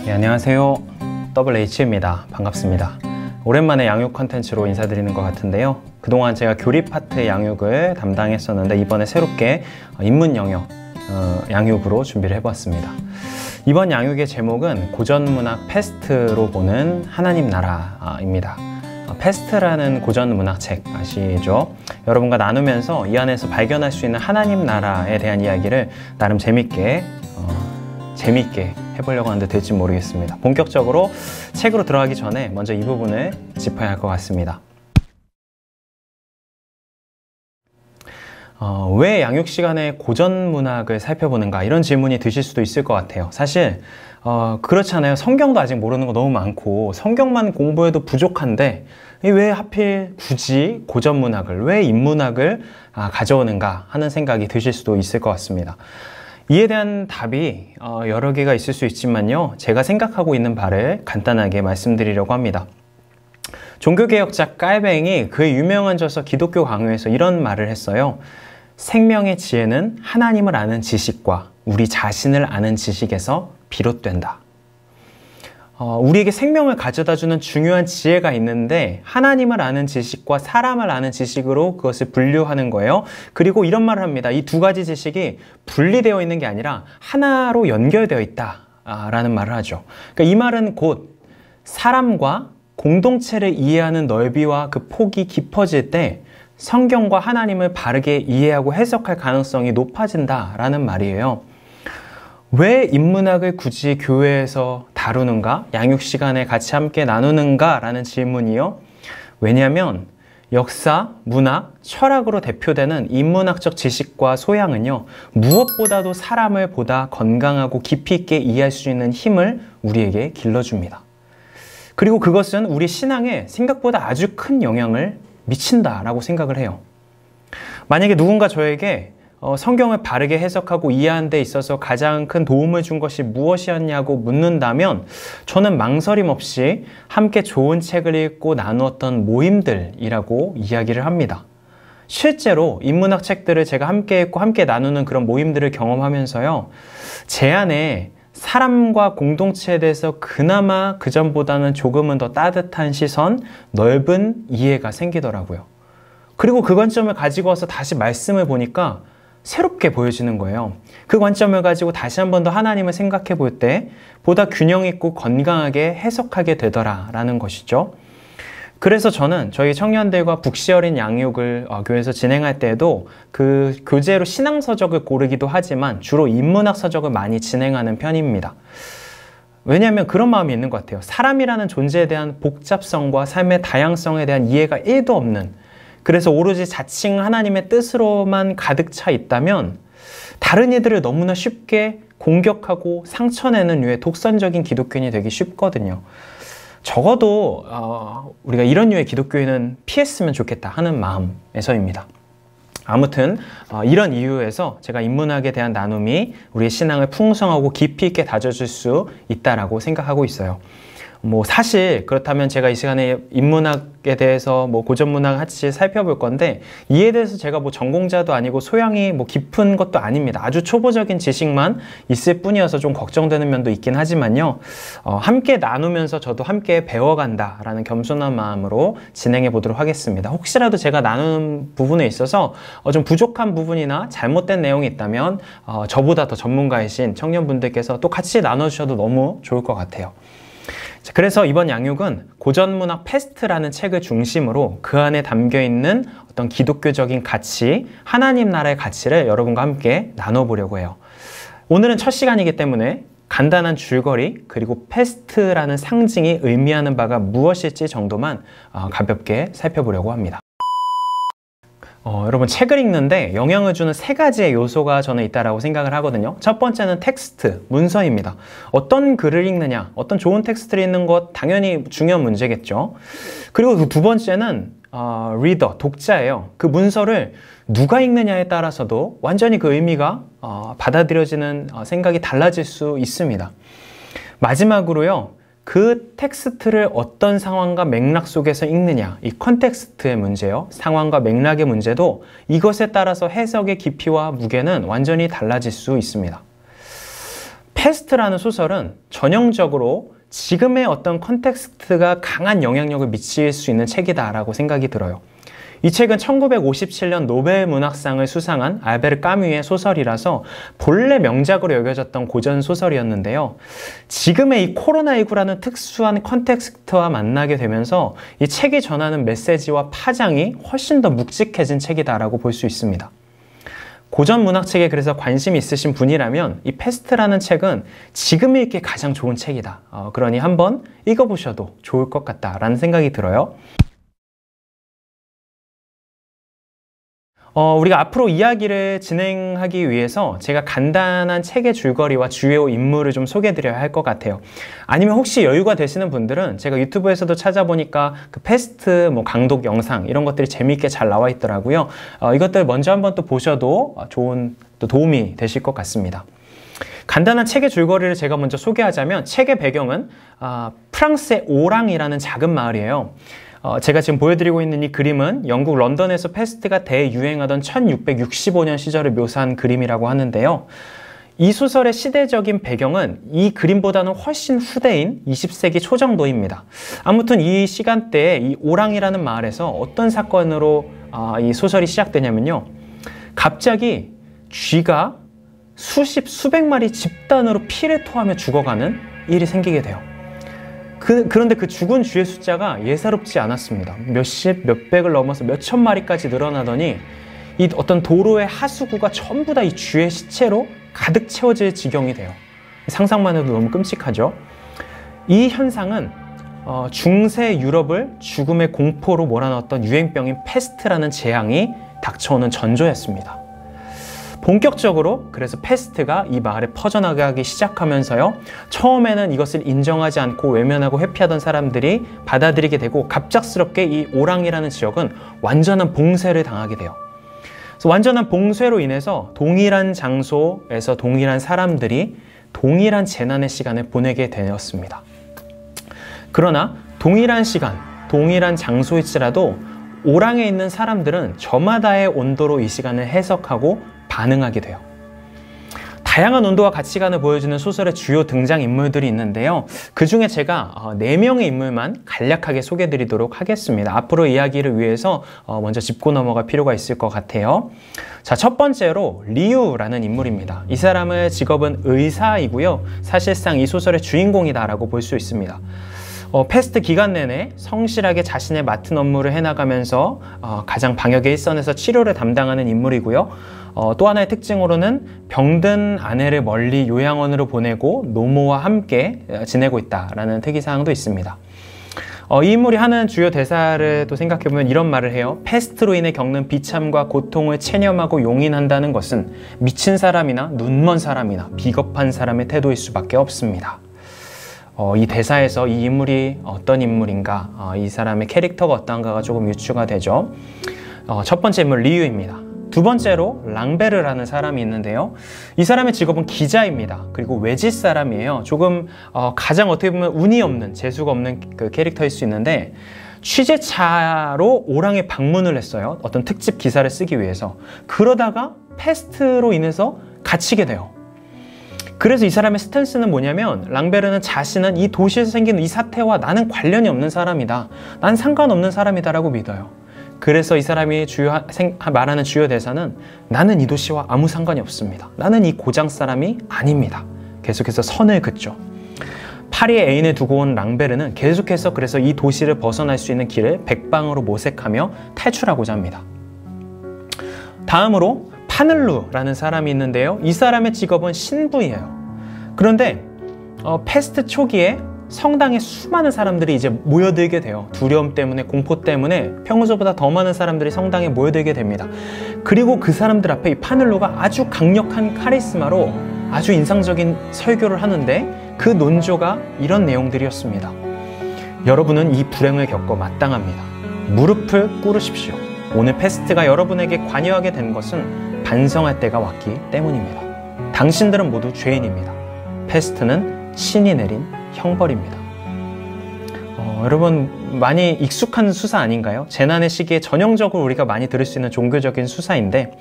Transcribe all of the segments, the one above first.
네, 안녕하세요. WH입니다. 반갑습니다. 오랜만에 양육 컨텐츠로 인사드리는 것 같은데요. 그동안 제가 교리 파트 양육을 담당했었는데 이번에 새롭게 인문 영역 양육으로 준비를 해보았습니다. 이번 양육의 제목은 고전문학 패스트로 보는 하나님 나라입니다. 패스트라는 고전문학책 아시죠? 여러분과 나누면서 이 안에서 발견할 수 있는 하나님 나라에 대한 이야기를 나름 재밌게 해보려고 하는데 될지 모르겠습니다. 본격적으로 책으로 들어가기 전에 먼저 이 부분을 짚어야 할 것 같습니다. 왜 양육 시간에 고전 문학을 살펴보는가 이런 질문이 드실 수도 있을 것 같아요. 사실 그렇잖아요. 성경도 아직 모르는 거 너무 많고 성경만 공부해도 부족한데 왜 하필 굳이 고전 문학을, 왜 인문학을 가져오는가 하는 생각이 드실 수도 있을 것 같습니다. 이에 대한 답이 여러 개가 있을 수 있지만요, 제가 생각하고 있는 바를 간단하게 말씀드리려고 합니다. 종교개혁자 깔뱅이 그의 유명한 저서 기독교 강요에서 이런 말을 했어요. 생명의 지혜는 하나님을 아는 지식과 우리 자신을 아는 지식에서 비롯된다. 우리에게 생명을 가져다주는 중요한 지혜가 있는데 하나님을 아는 지식과 사람을 아는 지식으로 그것을 분류하는 거예요. 그리고 이런 말을 합니다. 이 두 가지 지식이 분리되어 있는 게 아니라 하나로 연결되어 있다라는 말을 하죠. 그러니까 이 말은 곧 사람과 공동체를 이해하는 넓이와 그 폭이 깊어질 때 성경과 하나님을 바르게 이해하고 해석할 가능성이 높아진다라는 말이에요. 왜 인문학을 굳이 교회에서 다루는가? 양육 시간에 같이 함께 나누는가? 라는 질문이요. 왜냐하면 역사, 문학, 철학으로 대표되는 인문학적 지식과 소양은요, 무엇보다도 사람을 보다 건강하고 깊이 있게 이해할 수 있는 힘을 우리에게 길러줍니다. 그리고 그것은 우리 신앙에 생각보다 아주 큰 영향을 미친다라고 생각을 해요. 만약에 누군가 저에게 성경을 바르게 해석하고 이해하는 데 있어서 가장 큰 도움을 준 것이 무엇이었냐고 묻는다면 저는 망설임 없이 함께 좋은 책을 읽고 나누었던 모임들이라고 이야기를 합니다. 실제로 인문학 책들을 제가 함께 읽고 함께 나누는 그런 모임들을 경험하면서요, 제 안에 사람과 공동체에 대해서 그나마 그전보다는 조금은 더 따뜻한 시선, 넓은 이해가 생기더라고요. 그리고 그 관점을 가지고 와서 다시 말씀을 보니까 새롭게 보여지는 거예요. 그 관점을 가지고 다시 한 번 더 하나님을 생각해 볼 때 보다 균형 있고 건강하게 해석하게 되더라라는 것이죠. 그래서 저는 저희 청년들과 북시어린 양육을 교회에서 진행할 때에도 그 교재로 신앙서적을 고르기도 하지만 주로 인문학 서적을 많이 진행하는 편입니다. 왜냐하면 그런 마음이 있는 것 같아요. 사람이라는 존재에 대한 복잡성과 삶의 다양성에 대한 이해가 1도 없는, 그래서 오로지 자칭 하나님의 뜻으로만 가득 차 있다면 다른 이들을 너무나 쉽게 공격하고 상처내는 류의 독선적인 기독교인이 되기 쉽거든요. 적어도 우리가 이런 류의 기독교인은 피했으면 좋겠다 하는 마음에서입니다. 아무튼 이런 이유에서 제가 인문학에 대한 나눔이 우리의 신앙을 풍성하고 깊이 있게 다져줄 수 있다라고 생각하고 있어요. 사실 그렇다면 제가 이 시간에 인문학에 대해서 고전문학 같이 살펴볼 건데, 이에 대해서 제가 전공자도 아니고 소양이 깊은 것도 아닙니다. 아주 초보적인 지식만 있을 뿐이어서 좀 걱정되는 면도 있긴 하지만요, 함께 나누면서 저도 함께 배워간다 라는 겸손한 마음으로 진행해 보도록 하겠습니다. 혹시라도 제가 나누는 부분에 있어서 좀 부족한 부분이나 잘못된 내용이 있다면 저보다 더 전문가이신 청년분들께서 또 같이 나눠주셔도 너무 좋을 것 같아요. 그래서 이번 양육은 고전문학 패스트라는 책을 중심으로 그 안에 담겨있는 어떤 기독교적인 가치, 하나님 나라의 가치를 여러분과 함께 나눠보려고 해요. 오늘은 첫 시간이기 때문에 간단한 줄거리, 그리고 패스트라는 상징이 의미하는 바가 무엇일지 정도만 가볍게 살펴보려고 합니다. 여러분, 책을 읽는데 영향을 주는 세 가지의 요소가 저는 있다고 생각을 하거든요. 첫 번째는 텍스트, 문서입니다. 어떤 글을 읽느냐, 어떤 좋은 텍스트를 읽는 것 당연히 중요한 문제겠죠. 그리고 두 번째는 리더, 독자예요. 그 문서를 누가 읽느냐에 따라서도 완전히 그 의미가 받아들여지는 생각이 달라질 수 있습니다. 마지막으로요, 그 텍스트를 어떤 상황과 맥락 속에서 읽느냐, 이 컨텍스트의 문제요, 상황과 맥락의 문제도 이것에 따라서 해석의 깊이와 무게는 완전히 달라질 수 있습니다. 패스트라는 소설은 전형적으로 지금의 어떤 컨텍스트가 강한 영향력을 미칠 수 있는 책이다라고 생각이 들어요. 이 책은 1957년 노벨 문학상을 수상한 알베르 까뮈의 소설이라서 본래 명작으로 여겨졌던 고전 소설이었는데요. 지금의 이 코로나19라는 특수한 컨텍스트와 만나게 되면서 이 책이 전하는 메시지와 파장이 훨씬 더 묵직해진 책이다라고 볼 수 있습니다. 고전 문학책에 그래서 관심이 있으신 분이라면 이 패스트라는 책은 지금 읽기 가장 좋은 책이다. 그러니 한번 읽어보셔도 좋을 것 같다라는 생각이 들어요. 우리가 앞으로 이야기를 진행하기 위해서 제가 간단한 책의 줄거리와 주요 인물을 좀 소개해드려야 할 것 같아요. 아니면 혹시 여유가 되시는 분들은 제가 유튜브에서도 찾아보니까 그 패스트 강독 영상 이런 것들이 재미있게 잘 나와 있더라고요. 이것들 먼저 한번 또 보셔도 좋은 또 도움이 되실 것 같습니다. 간단한 책의 줄거리를 제가 먼저 소개하자면 책의 배경은 프랑스의 오랑이라는 작은 마을이에요. 제가 지금 보여드리고 있는 이 그림은 영국 런던에서 패스트가 대유행하던 1665년 시절을 묘사한 그림이라고 하는데요. 이 소설의 시대적인 배경은 이 그림보다는 훨씬 후대인 20세기 초 정도입니다. 아무튼 이 시간대에 이 오랑이라는 마을에서 어떤 사건으로 이 소설이 시작되냐면요. 갑자기 쥐가 수백 마리 집단으로 피를 토하며 죽어가는 일이 생기게 돼요. 그런데 그 죽은 쥐의 숫자가 예사롭지 않았습니다. 몇십, 몇백을 넘어서 몇천 마리까지 늘어나더니 이 어떤 도로의 하수구가 전부 다 이 쥐의 시체로 가득 채워질 지경이 돼요. 상상만 해도 너무 끔찍하죠. 이 현상은 중세 유럽을 죽음의 공포로 몰아넣었던 유행병인 패스트라는 재앙이 닥쳐오는 전조였습니다. 본격적으로 그래서 패스트가 이 마을에 퍼져나가기 시작하면서요. 처음에는 이것을 인정하지 않고 외면하고 회피하던 사람들이 받아들이게 되고 갑작스럽게 이 오랑이라는 지역은 완전한 봉쇄를 당하게 돼요. 그래서 완전한 봉쇄로 인해서 동일한 장소에서 동일한 사람들이 동일한 재난의 시간을 보내게 되었습니다. 그러나 동일한 시간, 동일한 장소일지라도 오랑에 있는 사람들은 저마다의 온도로 이 시간을 해석하고 반응하게 돼요. 다양한 온도와 가치관을 보여주는 소설의 주요 등장인물들이 있는데요. 그 중에 제가 4명의 인물만 간략하게 소개해드리도록 하겠습니다. 앞으로 이야기를 위해서 먼저 짚고 넘어갈 필요가 있을 것 같아요. 자, 첫 번째로 리우라는 인물입니다. 이 사람의 직업은 의사이고요. 사실상 이 소설의 주인공이다라고 볼 수 있습니다. 패스트 기간 내내 성실하게 자신의 맡은 업무를 해나가면서 가장 방역의 일선에서 치료를 담당하는 인물이고요. 또 하나의 특징으로는 병든 아내를 멀리 요양원으로 보내고 노모와 함께 지내고 있다라는 특이사항도 있습니다. 이 인물이 하는 주요 대사를 또 생각해보면 이런 말을 해요. 패스트로 인해 겪는 비참과 고통을 체념하고 용인한다는 것은 미친 사람이나 눈먼 사람이나 비겁한 사람의 태도일 수밖에 없습니다. 이 대사에서 이 인물이 어떤 인물인가, 이 사람의 캐릭터가 어떤가가 조금 유추가 되죠. 첫 번째 인물 리유입니다. 두 번째로 랑베르라는 사람이 있는데요. 이 사람의 직업은 기자입니다. 그리고 외지 사람이에요. 조금 가장 어떻게 보면 운이 없는, 재수가 없는 그 캐릭터일 수 있는데 취재차로 오랑에 방문을 했어요. 어떤 특집 기사를 쓰기 위해서. 그러다가 패스트로 인해서 갇히게 돼요. 그래서 이 사람의 스탠스는 뭐냐면 랑베르는 자신은 이 도시에서 생긴 이 사태와 나는 관련이 없는 사람이다. 난 상관없는 사람이다 라고 믿어요. 그래서 이 사람이 말하는 주요 대사는 나는 이 도시와 아무 상관이 없습니다. 나는 이 고장 사람이 아닙니다. 계속해서 선을 긋죠. 파리에 애인을 두고 온 랑베르는 계속해서 그래서 이 도시를 벗어날 수 있는 길을 백방으로 모색하며 탈출하고자 합니다. 다음으로 파늘루라는 사람이 있는데요. 이 사람의 직업은 신부예요. 그런데 패스트 초기에 성당에 수많은 사람들이 이제 모여들게 돼요. 두려움 때문에, 공포 때문에 평소보다 더 많은 사람들이 성당에 모여들게 됩니다. 그리고 그 사람들 앞에 이 파늘루가 아주 강력한 카리스마로 아주 인상적인 설교를 하는데 그 논조가 이런 내용들이었습니다. 여러분은 이 불행을 겪어 마땅합니다. 무릎을 꿇으십시오. 오늘 패스트가 여러분에게 관여하게 된 것은 반성할 때가 왔기 때문입니다. 당신들은 모두 죄인입니다. 패스트는 신이 내린 형벌입니다. 여러분 많이 익숙한 수사 아닌가요? 재난의 시기에 전형적으로 우리가 많이 들을 수 있는 종교적인 수사인데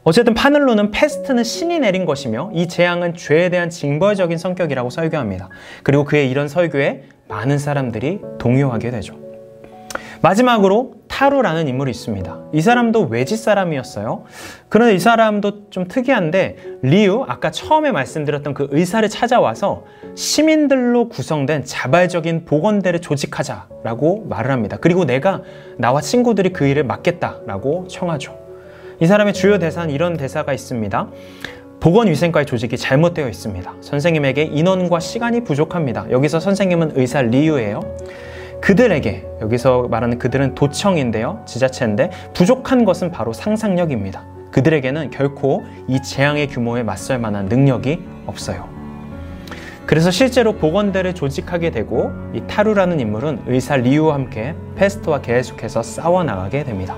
어쨌든 파늘로는 패스트는 신이 내린 것이며 이 재앙은 죄에 대한 징벌적인 성격이라고 설교합니다. 그리고 그의 이런 설교에 많은 사람들이 동요하게 되죠. 마지막으로 타루라는 인물이 있습니다. 이 사람도 외지 사람이었어요. 그런데 이 사람도 좀 특이한데 리우, 아까 처음에 말씀드렸던 그 의사를 찾아와서 시민들로 구성된 자발적인 보건대를 조직하자라고 말을 합니다. 그리고 내가 나와 친구들이 그 일을 맡겠다라고 청하죠. 이 사람의 주요 대사는 이런 대사가 있습니다. 보건위생과의 조직이 잘못되어 있습니다. 선생님에게 인원과 시간이 부족합니다. 여기서 선생님은 의사 리유예요. 그들에게, 여기서 말하는 그들은 도청인데요, 지자체인데 부족한 것은 바로 상상력입니다. 그들에게는 결코 이 재앙의 규모에 맞설 만한 능력이 없어요. 그래서 실제로 보건대를 조직하게 되고 이 타루라는 인물은 의사 리유와 함께 패스트와 계속해서 싸워나가게 됩니다.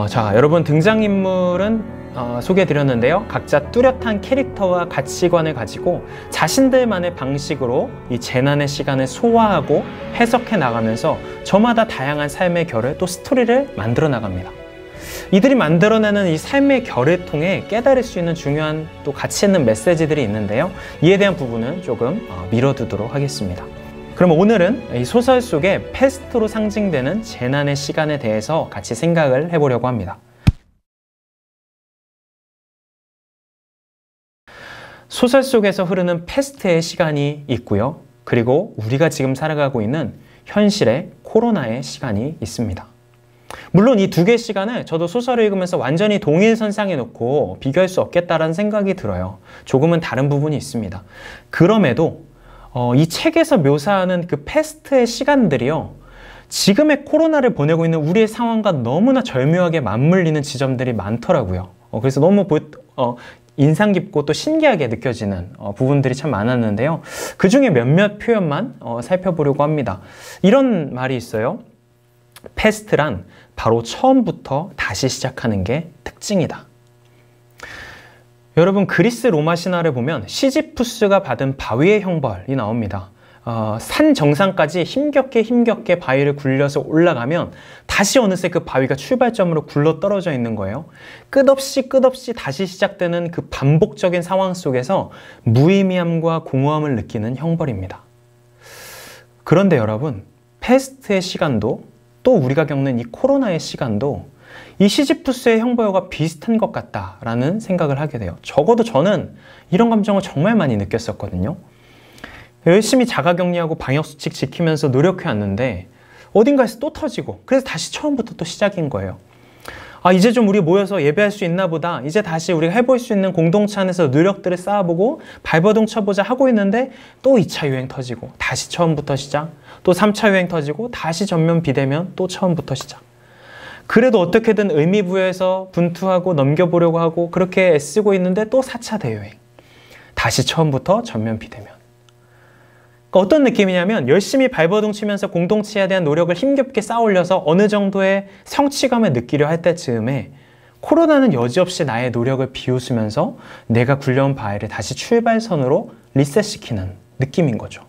자, 여러분 등장인물은 소개해드렸는데요. 각자 뚜렷한 캐릭터와 가치관을 가지고 자신들만의 방식으로 이 재난의 시간을 소화하고 해석해 나가면서 저마다 다양한 삶의 결을 또 스토리를 만들어 나갑니다. 이들이 만들어내는 이 삶의 결을 통해 깨달을 수 있는 중요한 또 가치 있는 메시지들이 있는데요. 이에 대한 부분은 조금 미뤄두도록 하겠습니다. 그럼 오늘은 이 소설 속에 패스트로 상징되는 재난의 시간에 대해서 같이 생각을 해보려고 합니다. 소설 속에서 흐르는 패스트의 시간이 있고요. 그리고 우리가 지금 살아가고 있는 현실의 코로나의 시간이 있습니다. 물론 이 두 개의 시간을 저도 소설을 읽으면서 완전히 동일선상에 놓고 비교할 수 없겠다라는 생각이 들어요. 조금은 다른 부분이 있습니다. 그럼에도 이 책에서 묘사하는 그 패스트의 시간들이요, 지금의 코로나를 보내고 있는 우리의 상황과 너무나 절묘하게 맞물리는 지점들이 많더라고요. 그래서 너무 인상 깊고 또 신기하게 느껴지는 부분들이 참 많았는데요. 그 중에 몇몇 표현만 살펴보려고 합니다. 이런 말이 있어요. 패스트란 바로 처음부터 다시 시작하는 게 특징이다. 여러분, 그리스 로마 신화를 보면 시지푸스가 받은 바위의 형벌이 나옵니다. 산 정상까지 힘겹게 바위를 굴려서 올라가면 다시 어느새 그 바위가 출발점으로 굴러 떨어져 있는 거예요. 끝없이 다시 시작되는 그 반복적인 상황 속에서 무의미함과 공허함을 느끼는 형벌입니다. 그런데 여러분, 패스트의 시간도 또 우리가 겪는 이 코로나의 시간도 이 시지푸스의 형벌과 비슷한 것 같다라는 생각을 하게 돼요. 적어도 저는 이런 감정을 정말 많이 느꼈었거든요. 열심히 자가격리하고 방역수칙 지키면서 노력해왔는데 어딘가에서 또 터지고, 그래서 다시 처음부터 또 시작인 거예요. 이제 좀 우리 모여서 예배할 수 있나 보다, 이제 다시 우리가 해볼 수 있는 공동체 안에서 노력들을 쌓아보고 발버둥 쳐보자 하고 있는데 또 2차 유행 터지고 다시 처음부터 시작, 또 3차 유행 터지고 다시 전면 비대면, 또 처음부터 시작. 그래도 어떻게든 의미 부여해서 분투하고 넘겨보려고 하고 그렇게 애쓰고 있는데 또 4차 대유행, 다시 처음부터 전면 비대면. 어떤 느낌이냐면 열심히 발버둥 치면서 공동체에 대한 노력을 힘겹게 쌓아올려서 어느 정도의 성취감을 느끼려 할 때쯤에 코로나는 여지없이 나의 노력을 비웃으면서 내가 굴려온 바위를 다시 출발선으로 리셋시키는 느낌인 거죠.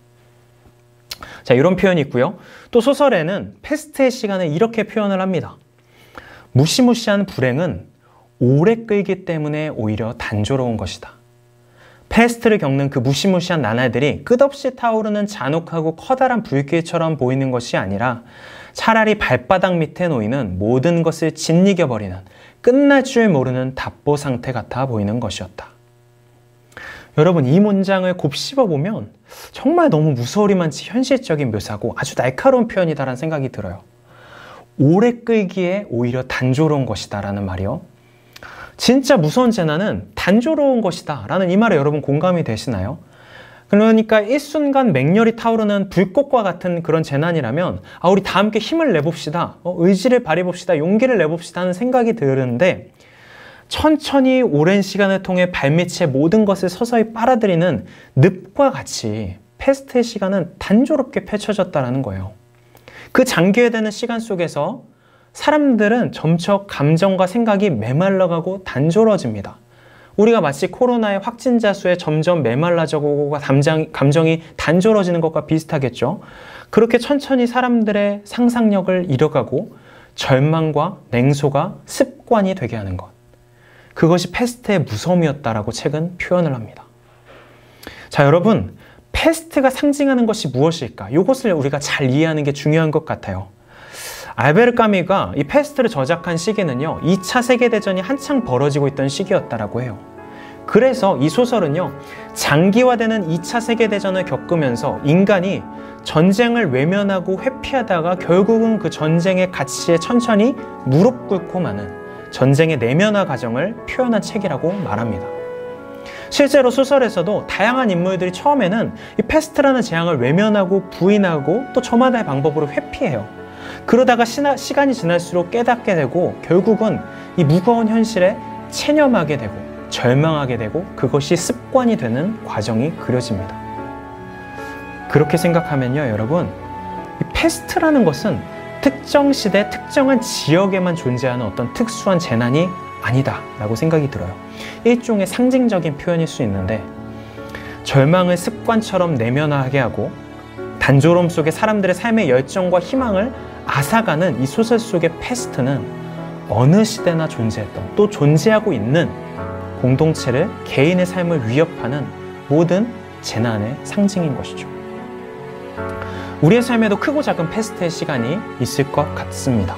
자, 이런 표현이 있고요. 또 소설에는 패스트의 시간을 이렇게 표현을 합니다. 무시무시한 불행은 오래 끌기 때문에 오히려 단조로운 것이다. 패스트를 겪는 그 무시무시한 나날들이 끝없이 타오르는 잔혹하고 커다란 불길처럼 보이는 것이 아니라 차라리 발바닥 밑에 놓이는 모든 것을 짓이겨버리는 끝날 줄 모르는 답보 상태 같아 보이는 것이었다. 여러분, 이 문장을 곱씹어보면 정말 너무 무서우리만치 현실적인 묘사고 아주 날카로운 표현이다라는 생각이 들어요. 오래 끌기에 오히려 단조로운 것이다 라는 말이요. 진짜 무서운 재난은 단조로운 것이다 라는 이 말에 여러분 공감이 되시나요? 그러니까 일순간 맹렬히 타오르는 불꽃과 같은 그런 재난이라면 우리 다 함께 힘을 내봅시다, 의지를 발휘해봅시다, 용기를 내봅시다 하는 생각이 드는데, 천천히 오랜 시간을 통해 발밑의 모든 것을 서서히 빨아들이는 늪과 같이 패스트의 시간은 단조롭게 펼쳐졌다는 거예요. 그 장기화되는 시간 속에서 사람들은 점차 감정과 생각이 메말라가고 단조로워집니다. 우리가 마치 코로나의 확진자 수에 점점 메말라져가고 감정이 단조로워지는 것과 비슷하겠죠. 그렇게 천천히 사람들의 상상력을 잃어가고 절망과 냉소가 습관이 되게 하는 것. 그것이 패스트의 무서움이었다라고 책은 표현을 합니다. 자, 여러분, 패스트가 상징하는 것이 무엇일까? 이것을 우리가 잘 이해하는 게 중요한 것 같아요. 알베르 까미가 이 패스트를 저작한 시기는요, 2차 세계대전이 한창 벌어지고 있던 시기였다라고 해요. 그래서 이 소설은요, 장기화되는 2차 세계대전을 겪으면서 인간이 전쟁을 외면하고 회피하다가 결국은 그 전쟁의 가치에 천천히 무릎 꿇고 마는 전쟁의 내면화 과정을 표현한 책이라고 말합니다. 실제로 소설에서도 다양한 인물들이 처음에는 이 패스트라는 재앙을 외면하고 부인하고 또 저마다의 방법으로 회피해요. 그러다가 시간이 지날수록 깨닫게 되고 결국은 이 무거운 현실에 체념하게 되고 절망하게 되고 그것이 습관이 되는 과정이 그려집니다. 그렇게 생각하면요, 여러분, 이 패스트라는 것은 특정 시대, 특정한 지역에만 존재하는 어떤 특수한 재난이 아니다 라고 생각이 들어요. 일종의 상징적인 표현일 수 있는데 절망을 습관처럼 내면화하게 하고 단조로움 속에 사람들의 삶의 열정과 희망을 앗아가는 이 소설 속의 패스트는 어느 시대나 존재했던 또 존재하고 있는 공동체를 개인의 삶을 위협하는 모든 재난의 상징인 것이죠. 우리의 삶에도 크고 작은 패스트의 시간이 있을 것 같습니다.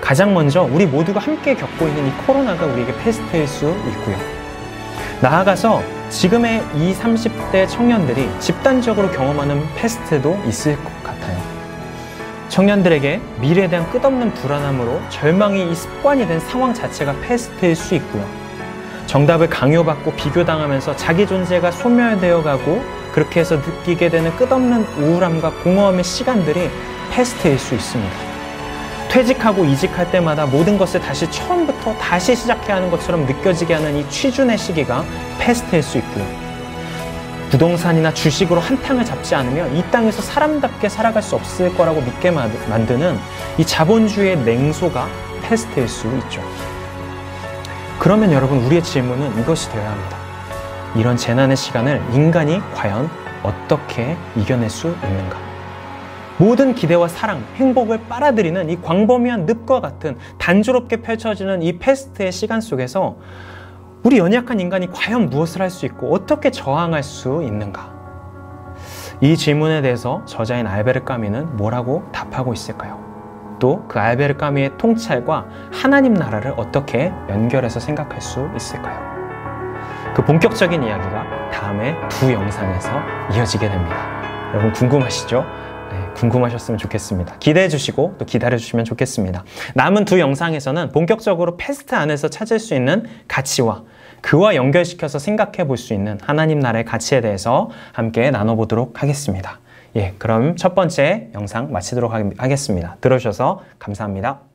가장 먼저 우리 모두가 함께 겪고 있는 이 코로나가 우리에게 패스트일 수 있고요. 나아가서 지금의 20, 30대 청년들이 집단적으로 경험하는 패스트도 있을 것 같아요. 청년들에게 미래에 대한 끝없는 불안함으로 절망이 이 습관이 된 상황 자체가 패스트일 수 있고요. 정답을 강요받고 비교당하면서 자기 존재가 소멸되어 가고 그렇게 해서 느끼게 되는 끝없는 우울함과 공허함의 시간들이 패스트일 수 있습니다. 퇴직하고 이직할 때마다 모든 것을 다시 처음부터 다시 시작해야 하는 것처럼 느껴지게 하는 이 취준의 시기가 패스트일 수 있고요. 부동산이나 주식으로 한탕을 잡지 않으면 이 땅에서 사람답게 살아갈 수 없을 거라고 믿게 만드는 이 자본주의의 냉소가 패스트일 수 있죠. 그러면 여러분, 우리의 질문은 이것이 되어야 합니다. 이런 재난의 시간을 인간이 과연 어떻게 이겨낼 수 있는가? 모든 기대와 사랑, 행복을 빨아들이는 이 광범위한 늪과 같은 단조롭게 펼쳐지는 이 패스트의 시간 속에서 우리 연약한 인간이 과연 무엇을 할 수 있고 어떻게 저항할 수 있는가? 이 질문에 대해서 저자인 알베르 까미는 뭐라고 답하고 있을까요? 또 그 알베르 까미의 통찰과 하나님 나라를 어떻게 연결해서 생각할 수 있을까요? 그 본격적인 이야기가 다음에 두 영상에서 이어지게 됩니다. 여러분 궁금하시죠? 네, 궁금하셨으면 좋겠습니다. 기대해 주시고 또 기다려 주시면 좋겠습니다. 남은 두 영상에서는 본격적으로 패스트 안에서 찾을 수 있는 가치와 그와 연결시켜서 생각해 볼 수 있는 하나님 나라의 가치에 대해서 함께 나눠보도록 하겠습니다. 예, 그럼 첫 번째 영상 마치도록 하겠습니다. 들어주셔서 감사합니다.